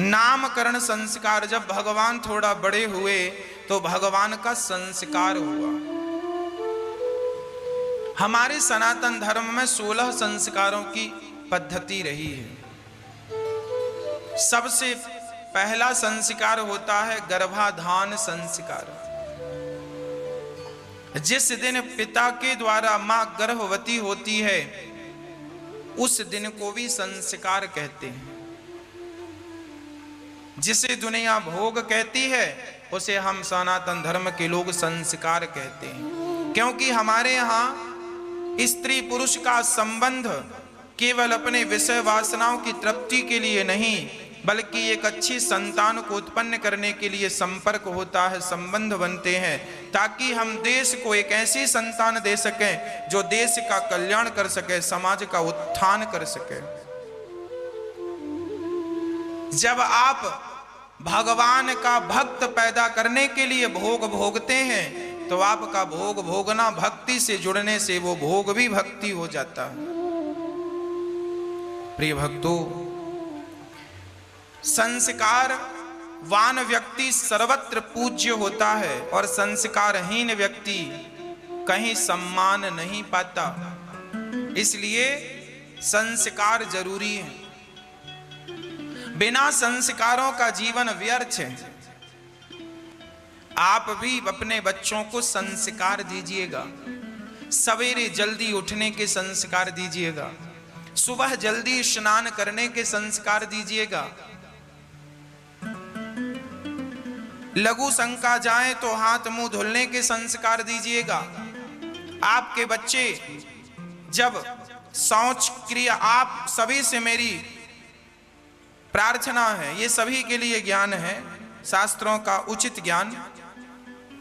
नामकरण संस्कार, जब भगवान थोड़ा बड़े हुए तो भगवान का संस्कार हुआ। हमारे सनातन धर्म में 16 संस्कारों की पद्धति रही है। सबसे पहला संस्कार होता है गर्भाधान संस्कार। जिस दिन पिता के द्वारा मां गर्भवती होती है उस दिन को भी संस्कार कहते हैं। जिसे दुनिया भोग कहती है उसे हम सनातन धर्म के लोग संस्कार कहते हैं। क्योंकि हमारे यहाँ स्त्री पुरुष का संबंध केवल अपने विषय वासनाओं की तृप्ति के लिए नहीं, बल्कि एक अच्छी संतान को उत्पन्न करने के लिए संपर्क होता है, संबंध बनते हैं, ताकि हम देश को एक ऐसी संतान दे सकें जो देश का कल्याण कर सके, समाज का उत्थान कर सके। जब आप भगवान का भक्त पैदा करने के लिए भोग भोगते हैं तो आपका भोग भोगना भक्ति से जुड़ने से वो भोग भी भक्ति हो जाता है। प्रिय भक्तों, संस्कारवान व्यक्ति सर्वत्र पूज्य होता है और संस्कारहीन व्यक्ति कहीं सम्मान नहीं पाता। इसलिए संस्कार जरूरी है। बिना संस्कारों का जीवन व्यर्थ है। आप भी अपने बच्चों को संस्कार दीजिएगा। सवेरे जल्दी उठने के संस्कार दीजिएगा, सुबह जल्दी स्नान करने के संस्कार दीजिएगा। लघु शंका जाए तो हाथ मुंह धुलने के संस्कार दीजिएगा। आपके बच्चे जब शौच क्रिया, आप सभी से मेरी प्रार्थना है, ये सभी के लिए ज्ञान है, शास्त्रों का उचित ज्ञान।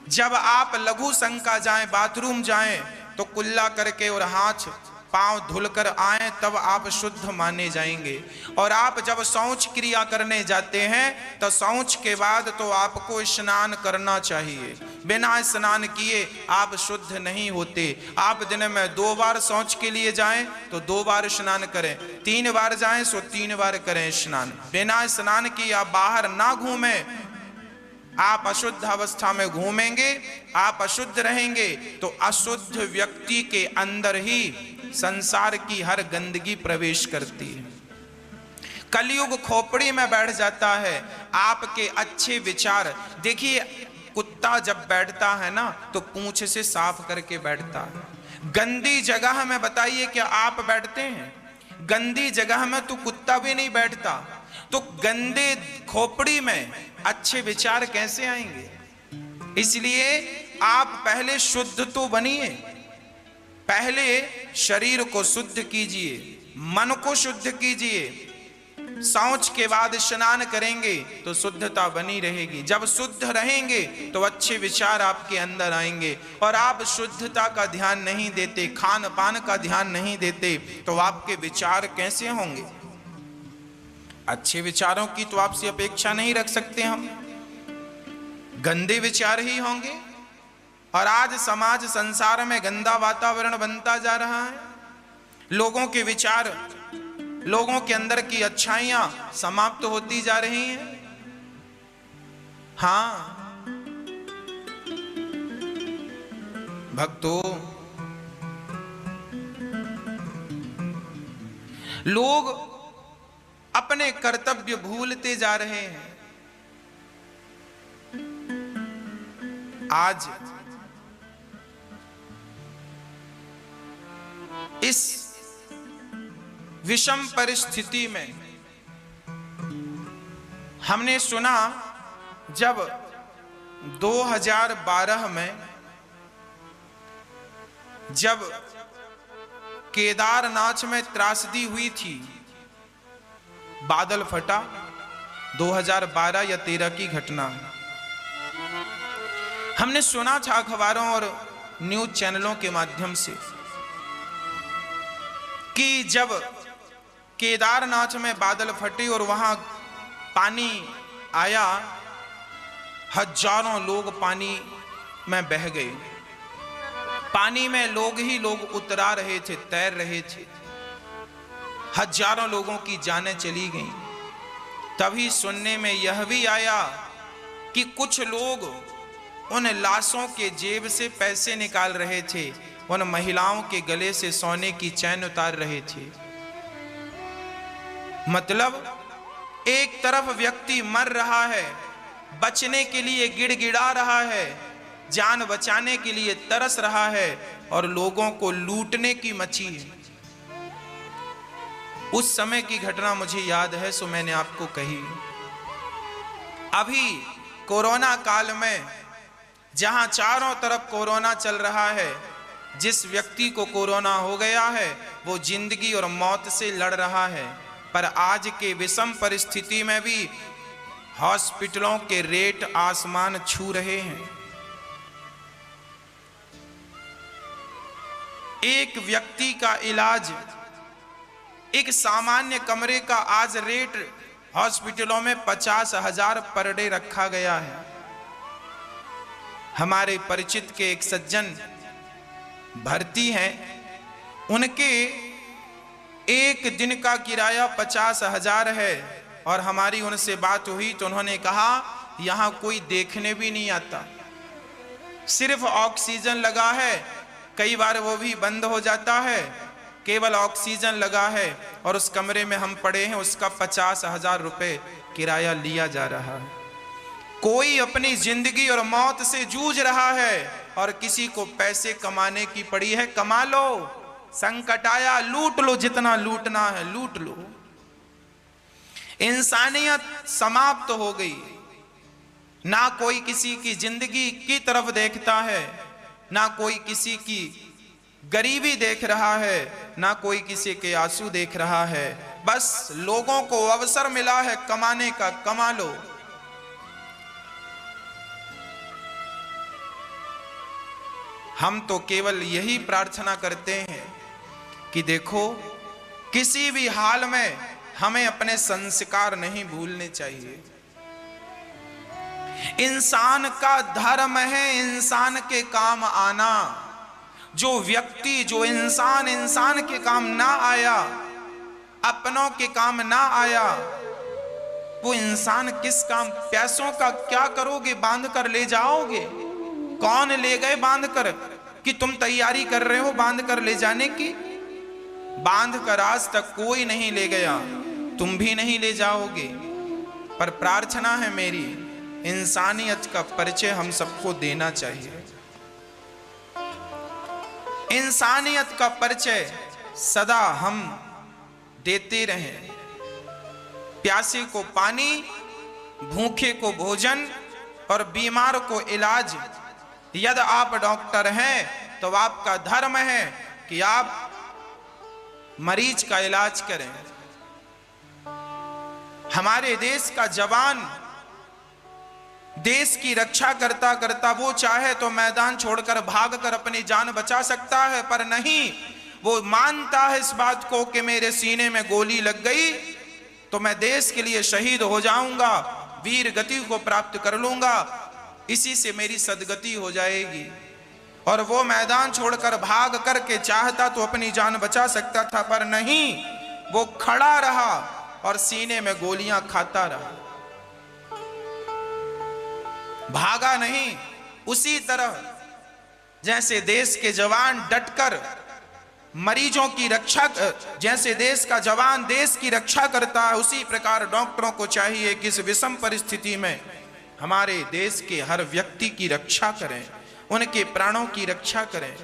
जब आप लघु शंका जाएं, बाथरूम जाएं तो कुल्ला करके और हाथ पांव धुलकर आए, तब आप शुद्ध माने जाएंगे। और आप जब शौच क्रिया करने जाते हैं तो शौच के बाद तो आपको स्नान करना चाहिए। बिना स्नान किए आप शुद्ध नहीं होते। आप दिन में 2 बार शौच के लिए जाएं तो 2 बार स्नान करें, 3 बार जाएं तो 3 बार करें स्नान। बिना स्नान किए आप बाहर ना घूमें। आप अशुद्ध अवस्था में घूमेंगे, आप अशुद्ध रहेंगे तो अशुद्ध व्यक्ति के अंदर ही संसार की हर गंदगी प्रवेश करती है। कलयुग खोपड़ी में बैठ जाता है। आपके अच्छे विचार, देखिए कुत्ता जब बैठता है ना तो पूंछ से साफ करके बैठता है। गंदी जगह में बताइए क्या आप बैठते हैं? गंदी जगह में तो कुत्ता भी नहीं बैठता। तो गंदे खोपड़ी में अच्छे विचार कैसे आएंगे? इसलिए आप पहले शुद्ध तो बनिए। पहले शरीर को शुद्ध कीजिए, मन को शुद्ध कीजिए। शौच के बाद स्नान करेंगे तो शुद्धता बनी रहेगी। जब शुद्ध रहेंगे तो अच्छे विचार आपके अंदर आएंगे। और आप शुद्धता का ध्यान नहीं देते, खान पान का ध्यान नहीं देते, तो आपके विचार कैसे होंगे? अच्छे विचारों की तो आपसे अपेक्षा नहीं रख सकते हम, गंदे विचार ही होंगे। और आज समाज संसार में गंदा वातावरण बनता जा रहा है। लोगों के विचार, लोगों के अंदर की अच्छाइयां समाप्त होती जा रही हैं। हाँ भक्तों, लोग अपने कर्तव्य भूलते जा रहे हैं। आज इस विषम परिस्थिति में हमने सुना, जब 2012 में जब केदारनाथ में त्रासदी हुई थी, बादल फटा, 2012 या 13 की घटना। हमने सुना था अखबारों और न्यूज चैनलों के माध्यम से कि जब केदारनाथ में बादल फटे और वहां पानी आया, हजारों लोग पानी में बह गए। पानी में लोग ही लोग उतरा रहे थे, तैर रहे थे। हजारों लोगों की जानें चली गईं। तभी सुनने में यह भी आया कि कुछ लोग उन लाशों के जेब से पैसे निकाल रहे थे, उन महिलाओं के गले से सोने की चैन उतार रहे थे। मतलब एक तरफ व्यक्ति मर रहा है, बचने के लिए गिड़गिड़ा रहा है, जान बचाने के लिए तरस रहा है, और लोगों को लूटने की मची है। उस समय की घटना मुझे याद है, सो मैंने आपको कही। अभी कोरोना काल में जहां चारों तरफ कोरोना चल रहा है, जिस व्यक्ति को कोरोना हो गया है वो जिंदगी और मौत से लड़ रहा है। पर आज के विषम परिस्थिति में भी हॉस्पिटलों के रेट आसमान छू रहे हैं। एक व्यक्ति का इलाज, एक सामान्य कमरे का आज रेट हॉस्पिटलों में 50,000 पर डे रखा गया है। हमारे परिचित के एक सज्जन भर्ती हैं, उनके एक दिन का किराया 50,000 है, और हमारी उनसे बात हुई तो उन्होंने कहा यहां कोई देखने भी नहीं आता, सिर्फ ऑक्सीजन लगा है, कई बार वो भी बंद हो जाता है, केवल ऑक्सीजन लगा है, और उस कमरे में हम पड़े हैं, उसका 50,000 रुपए किराया लिया जा रहा है। कोई अपनी जिंदगी और मौत से जूझ रहा है, और किसी को पैसे कमाने की पड़ी है। कमा लो, संकट आया, लूट लो, जितना लूटना है लूट लो। इंसानियत समाप्त हो गई, ना कोई किसी की जिंदगी की तरफ देखता है, ना कोई किसी की गरीबी देख रहा है, ना कोई किसी के आंसू देख रहा है। बस लोगों को अवसर मिला है कमाने का, कमा लो। हम तो केवल यही प्रार्थना करते हैं कि देखो, किसी भी हाल में हमें अपने संस्कार नहीं भूलने चाहिए। इंसान का धर्म है इंसान के काम आना। जो व्यक्ति, जो इंसान के काम ना आया, अपनों के काम ना आया, वो इंसान किस काम? पैसों का क्या करोगे? बांध कर ले जाओगे? कौन ले गए बांध कर? कि तुम तैयारी कर रहे हो बांध कर ले जाने की? बांध कर आज तक कोई नहीं ले गया, तुम भी नहीं ले जाओगे। पर प्रार्थना है मेरी, इंसानियत का परिचय हम सबको देना चाहिए। इंसानियत का परिचय सदा हम देते रहें। प्यासे को पानी, भूखे को भोजन, और बीमार को इलाज। यदि आप डॉक्टर हैं तो आपका धर्म है कि आप मरीज का इलाज करें। हमारे देश का जवान देश की रक्षा करता करता वो चाहे तो मैदान छोड़कर भागकर अपनी जान बचा सकता है, पर नहीं, वो मानता है इस बात को कि मेरे सीने में गोली लग गई तो मैं देश के लिए शहीद हो जाऊंगा, वीर गति को प्राप्त कर लूंगा, इसी से मेरी सदगति हो जाएगी। और वो मैदान छोड़कर भाग करके चाहता तो अपनी जान बचा सकता था, पर नहीं, वो खड़ा रहा और सीने में गोलियां खाता रहा, भागा नहीं। उसी तरह जैसे देश के जवान डटकर मरीजों की रक्षा, जैसे देश का जवान देश की रक्षा करता है, उसी प्रकार डॉक्टरों को चाहिए कि इस विषम परिस्थिति में हमारे देश के हर व्यक्ति की रक्षा करें, उनके प्राणों की रक्षा करें।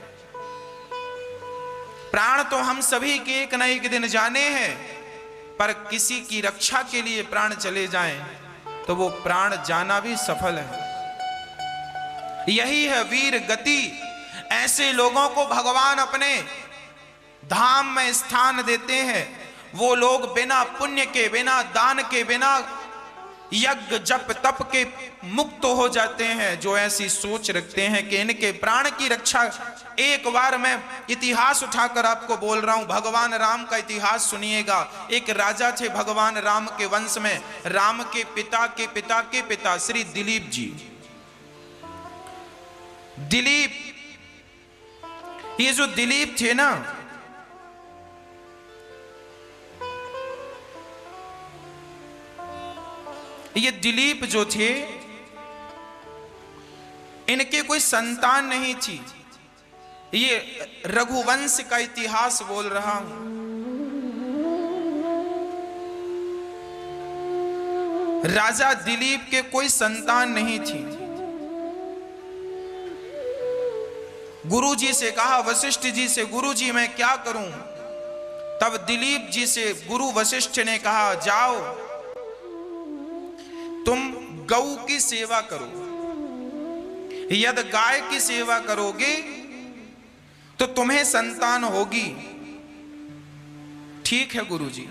प्राण तो हम सभी के एक न एक दिन जाने हैं, पर किसी की रक्षा के लिए प्राण चले जाएं तो वो प्राण जाना भी सफल है। यही है वीर गति। ऐसे लोगों को भगवान अपने धाम में स्थान देते हैं। वो लोग बिना पुण्य के, बिना दान के, बिना यज्ञ जप तप के मुक्त हो जाते हैं, जो ऐसी सोच रखते हैं कि इनके प्राण की रक्षा। एक बार मैं इतिहास उठाकर आपको बोल रहा हूं, भगवान राम का इतिहास सुनिएगा। एक राजा थे भगवान राम के वंश में, राम के पिता के पिता के पिता श्री दिलीप जी। दिलीप, ये जो दिलीप थे ना, ये दिलीप जो थे, इनके कोई संतान नहीं थी। ये रघुवंश का इतिहास बोल रहा हूं। राजा दिलीप के कोई संतान नहीं थी। गुरु जी से कहा, वशिष्ठ जी से, गुरु जी मैं क्या करूं? तब दिलीप जी से गुरु वशिष्ठ ने कहा, जाओ तुम गऊ की सेवा करो। यदि गाय की सेवा करोगे तो तुम्हें संतान होगी। ठीक है गुरु जी।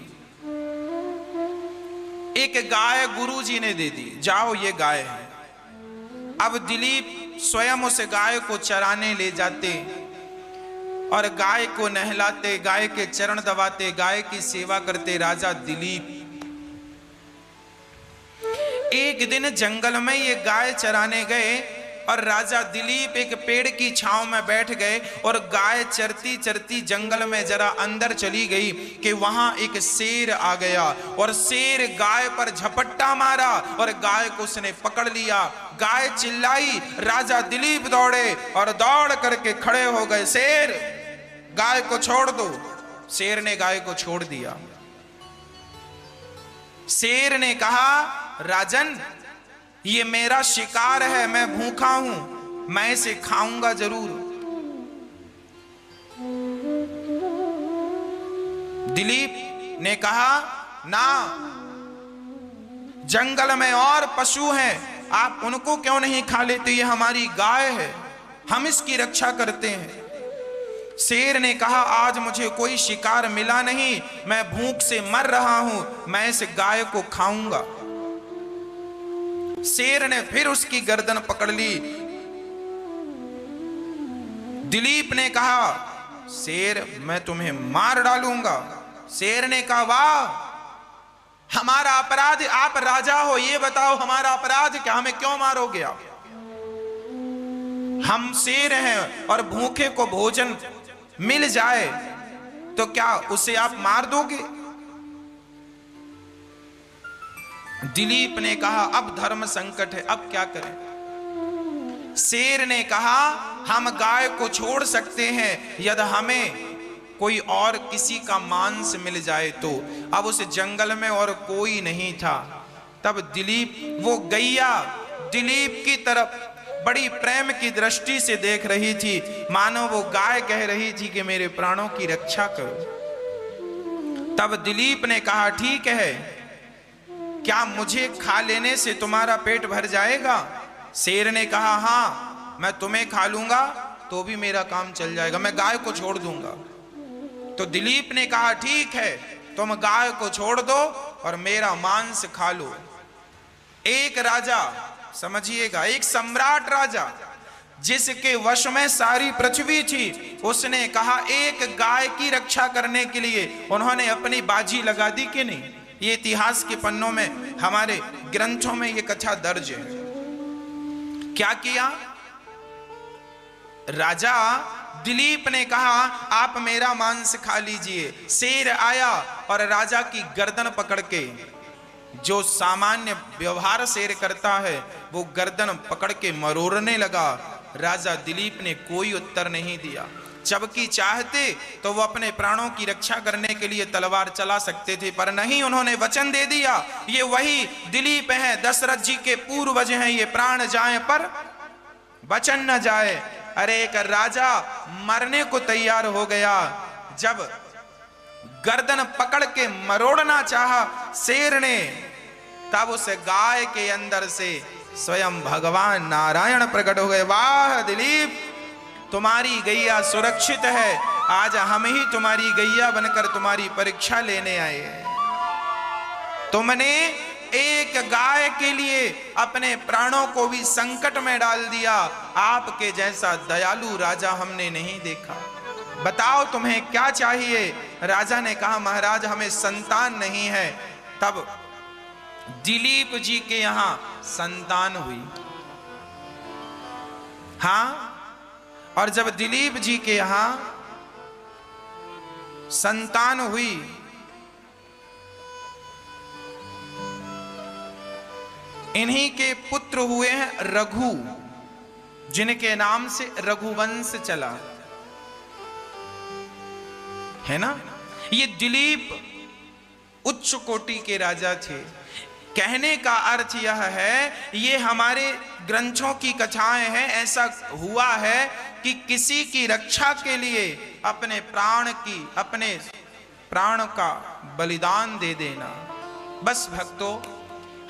एक गाय गुरु जी ने दे दी, जाओ ये गाय है। अब दिलीप स्वयं उस गाय को चराने ले जाते और गाय को नहलाते, गाय के चरण दबाते, गाय की सेवा करते राजा दिलीप। एक दिन जंगल में ये गाय चराने गए और राजा दिलीप एक पेड़ की छांव में बैठ गए और गाय चरती चरती जंगल में जरा अंदर चली गई कि वहां एक शेर आ गया और शेर गाय पर झपट्टा मारा और गाय को उसने पकड़ लिया। गाय चिल्लाई, राजा दिलीप दौड़े और दौड़ करके खड़े हो गए, शेर गाय को छोड़ दो। शेर ने गाय को छोड़ दिया। शेर ने कहा, राजन ये मेरा शिकार है, मैं भूखा हूं, मैं इसे खाऊंगा जरूर। दिलीप ने कहा, ना, जंगल में और पशु हैं, आप उनको क्यों नहीं खा लेते? ये हमारी गाय है, हम इसकी रक्षा करते हैं। शेर ने कहा, आज मुझे कोई शिकार मिला नहीं, मैं भूख से मर रहा हूं, मैं इस गाय को खाऊंगा। शेर ने फिर उसकी गर्दन पकड़ ली। दिलीप ने कहा, शेर मैं तुम्हें मार डालूंगा। शेर ने कहा, वाह, हमारा अपराध, आप राजा हो, ये बताओ हमारा अपराध क्या, हमें क्यों मारोगे आप? हम शेर हैं और भूखे को भोजन मिल जाए तो क्या उसे आप मार दोगे? दिलीप ने कहा, अब धर्म संकट है, अब क्या करें? शेर ने कहा, हम गाय को छोड़ सकते हैं यदि हमें कोई और किसी का मांस मिल जाए तो। अब उस जंगल में और कोई नहीं था। तब दिलीप, वो गैया दिलीप की तरफ बड़ी प्रेम की दृष्टि से देख रही थी, मानो वो गाय कह रही थी कि मेरे प्राणों की रक्षा करो। तब दिलीप ने कहा, ठीक है, क्या मुझे खा लेने से तुम्हारा पेट भर जाएगा? शेर ने कहा, हां, मैं तुम्हें खा लूंगा तो भी मेरा काम चल जाएगा, मैं गाय को छोड़ दूंगा। तो दिलीप ने कहा, ठीक है, तुम गाय को छोड़ दो और मेरा मांस खा लो। एक राजा, समझिएगा, एक सम्राट राजा जिसके वश में सारी पृथ्वी थी, उसने कहा, एक गाय की रक्षा करने के लिए उन्होंने अपनी बाजी लगा दी कि नहीं? ये इतिहास के पन्नों में, हमारे ग्रंथों में ये कथा दर्ज है। क्या किया? राजा दिलीप ने कहा, आप मेरा मांस खा लीजिए। शेर आया और राजा की गर्दन पकड़ के, जो सामान्य व्यवहार शेर करता है, वो गर्दन पकड़ के मरोड़ने लगा। राजा दिलीप ने कोई उत्तर नहीं दिया। जबकि चाहते तो वो अपने प्राणों की रक्षा करने के लिए तलवार चला सकते थे, पर नहीं, उन्होंने वचन दे दिया, ये वही दिलीप हैं, दशरथ जी के पूर्वज हैं, ये प्राण जाए पर वचन न जाए। अरे एक राजा मरने को तैयार हो गया। जब गर्दन पकड़ के मरोड़ना चाहा शेर ने, तब उस गाय के अंदर से स्वयं भगवान नारायण प्रकट हो गए। वाह दिलीप, तुम्हारी गैया सुरक्षित है, आज हम ही तुम्हारी गैया बनकर तुम्हारी परीक्षा लेने आए हैं। तुमने एक गाय के लिए अपने प्राणों को भी संकट में डाल दिया। आपके जैसा दयालु राजा हमने नहीं देखा। बताओ तुम्हें क्या चाहिए? राजा ने कहा, महाराज हमें संतान नहीं है। तब दिलीप जी के यहां संतान हुई। हाँ, और जब दिलीप जी के यहां संतान हुई इन्हीं के पुत्र हुए हैं रघु, जिनके नाम से रघुवंश चला, है ना। ये दिलीप उच्च कोटि के राजा थे। कहने का अर्थ यह है, ये हमारे ग्रंथों की कथाएं हैं। ऐसा हुआ है कि किसी की रक्षा के लिए अपने प्राण का बलिदान दे देना। बस भक्तों,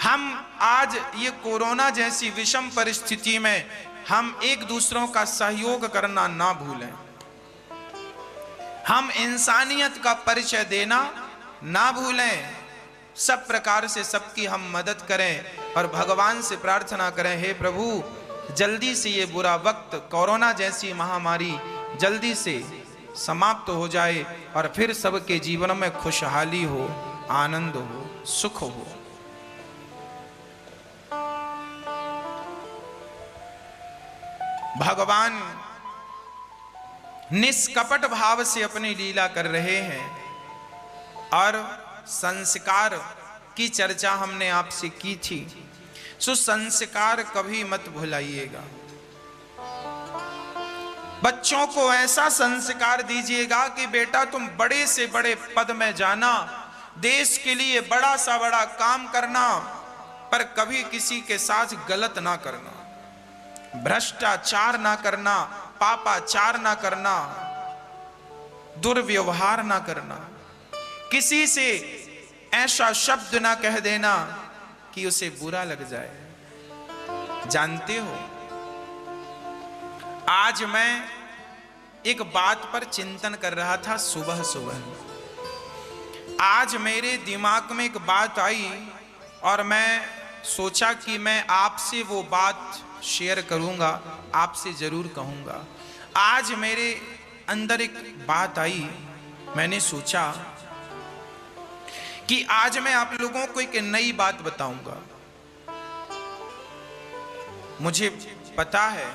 हम आज ये कोरोना जैसी विषम परिस्थिति में हम एक दूसरों का सहयोग करना ना भूलें। हम इंसानियत का परिचय देना ना भूलें। सब प्रकार से सबकी हम मदद करें और भगवान से प्रार्थना करें, हे प्रभु, जल्दी से ये बुरा वक्त, कोरोना जैसी महामारी जल्दी से समाप्त हो जाए और फिर सबके जीवन में खुशहाली हो, आनंद हो, सुख हो। भगवान निष्कपट भाव से अपनी लीला कर रहे हैं और संस्कार की चर्चा हमने आपसे की थी। सो संस्कार कभी मत भुलाइएगा। बच्चों को ऐसा संस्कार दीजिएगा कि बेटा तुम बड़े से बड़े पद में जाना, देश के लिए बड़ा सा बड़ा काम करना, पर कभी किसी के साथ गलत ना करना, भ्रष्टाचार ना करना, पापाचार ना करना, दुर्व्यवहार ना करना, किसी से ऐसा शब्द ना कह देना कि उसे बुरा लग जाए। जानते हो, आज मैं एक बात पर चिंतन कर रहा था सुबह सुबह। आज मेरे दिमाग में एक बात आई और मैं सोचा कि मैं आपसे वो बात शेयर करूंगा, आपसे जरूर कहूंगा। आज मेरे अंदर एक बात आई, मैंने सोचा कि आज मैं आप लोगों को एक नई बात बताऊंगा। मुझे पता है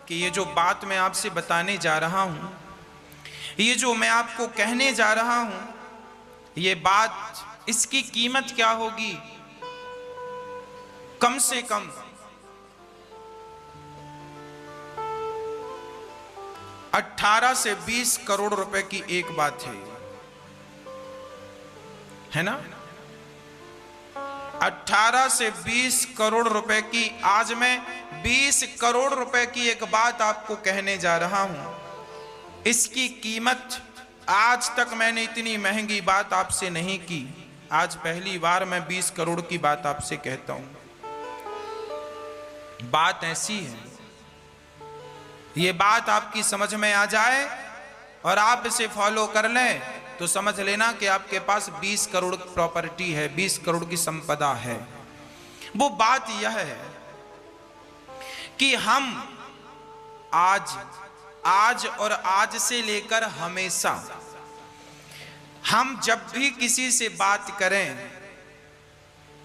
कि ये जो बात मैं आपसे बताने जा रहा हूं, ये जो मैं आपको कहने जा रहा हूं, ये बात, इसकी कीमत क्या होगी? कम से कम 18 से 20 करोड़ रुपए की एक बात है ना। 18 से 20 करोड़ रुपए की, आज मैं 20 करोड़ रुपए की एक बात आपको कहने जा रहा हूं। इसकी कीमत, आज तक मैंने इतनी महंगी बात आपसे नहीं की। आज पहली बार मैं 20 करोड़ की बात आपसे कहता हूं। बात ऐसी है, ये बात आपकी समझ में आ जाए और आप इसे फॉलो कर लें तो समझ लेना कि आपके पास 20 करोड़ प्रॉपर्टी है, 20 करोड़ की संपदा है। वो बात यह है कि हम आज और आज से लेकर हमेशा, हम जब भी किसी से बात करें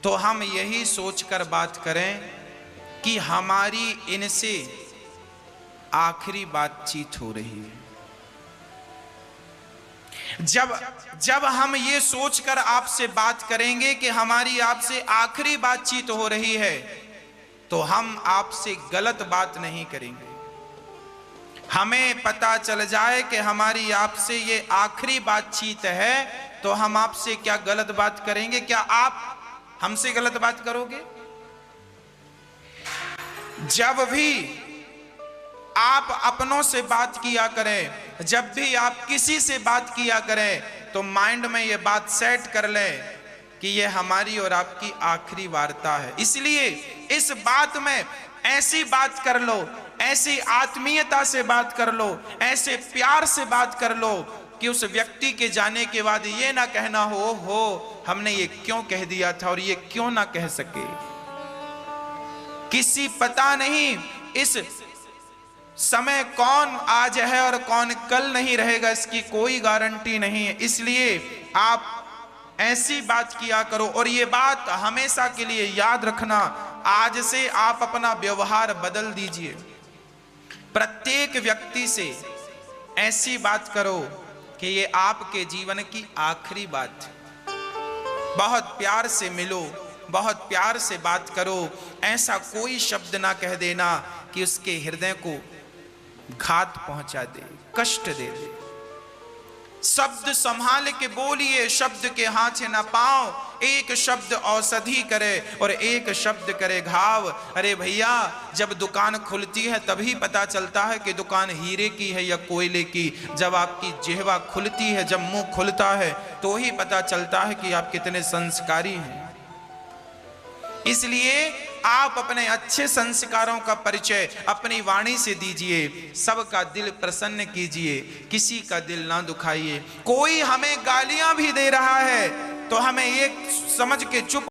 तो हम यही सोचकर बात करें कि हमारी इनसे आखिरी बातचीत हो रही है। जब हम ये सोचकर आपसे बात करेंगे कि हमारी आपसे आखिरी बातचीत हो रही है, तो हम आपसे गलत बात नहीं करेंगे। हमें पता चल जाए कि हमारी आपसे ये आखिरी बातचीत है, तो हम आपसे क्या गलत बात करेंगे? क्या आप हमसे गलत बात करोगे? जब भी आप अपनों से बात किया करें, जब भी आप किसी से बात किया करें, तो माइंड में ये बात सेट कर लें कि ये हमारी और आपकी आखिरी वार्ता है। इसलिए इस बात में ऐसी बात कर लो, ऐसी आत्मीयता से बात कर लो, ऐसे प्यार से बात कर लो कि उस व्यक्ति के जाने के बाद ये ना कहना हो हमने ये क्यों कह दिया था और ये क्यों ना कह सके। किसी पता नहीं इस समय कौन आज है और कौन कल नहीं रहेगा, इसकी कोई गारंटी नहीं है। इसलिए आप ऐसी बात किया करो और ये बात हमेशा के लिए याद रखना। आज से आप अपना व्यवहार बदल दीजिए। प्रत्येक व्यक्ति से ऐसी बात करो कि ये आपके जीवन की आखिरी बात। बहुत प्यार से मिलो, बहुत प्यार से बात करो। ऐसा कोई शब्द ना कह देना कि उसके हृदय को घात पहुंचा दे, कष्ट दे दे। शब्द संभाल के बोलिए, शब्द के हाथे ना पाओ। एक शब्द औषधि करे और एक शब्द करे घाव। अरे भैया, जब दुकान खुलती है तभी पता चलता है कि दुकान हीरे की है या कोयले की। जब आपकी जिह्वा खुलती है, जब मुंह खुलता है, तो ही पता चलता है कि आप कितने संस्कारी हैं। इसलिए आप अपने अच्छे संस्कारों का परिचय अपनी वाणी से दीजिए। सबका दिल प्रसन्न कीजिए, किसी का दिल ना दुखाइए। कोई हमें गालियां भी दे रहा है तो हमें एक समझ के चुप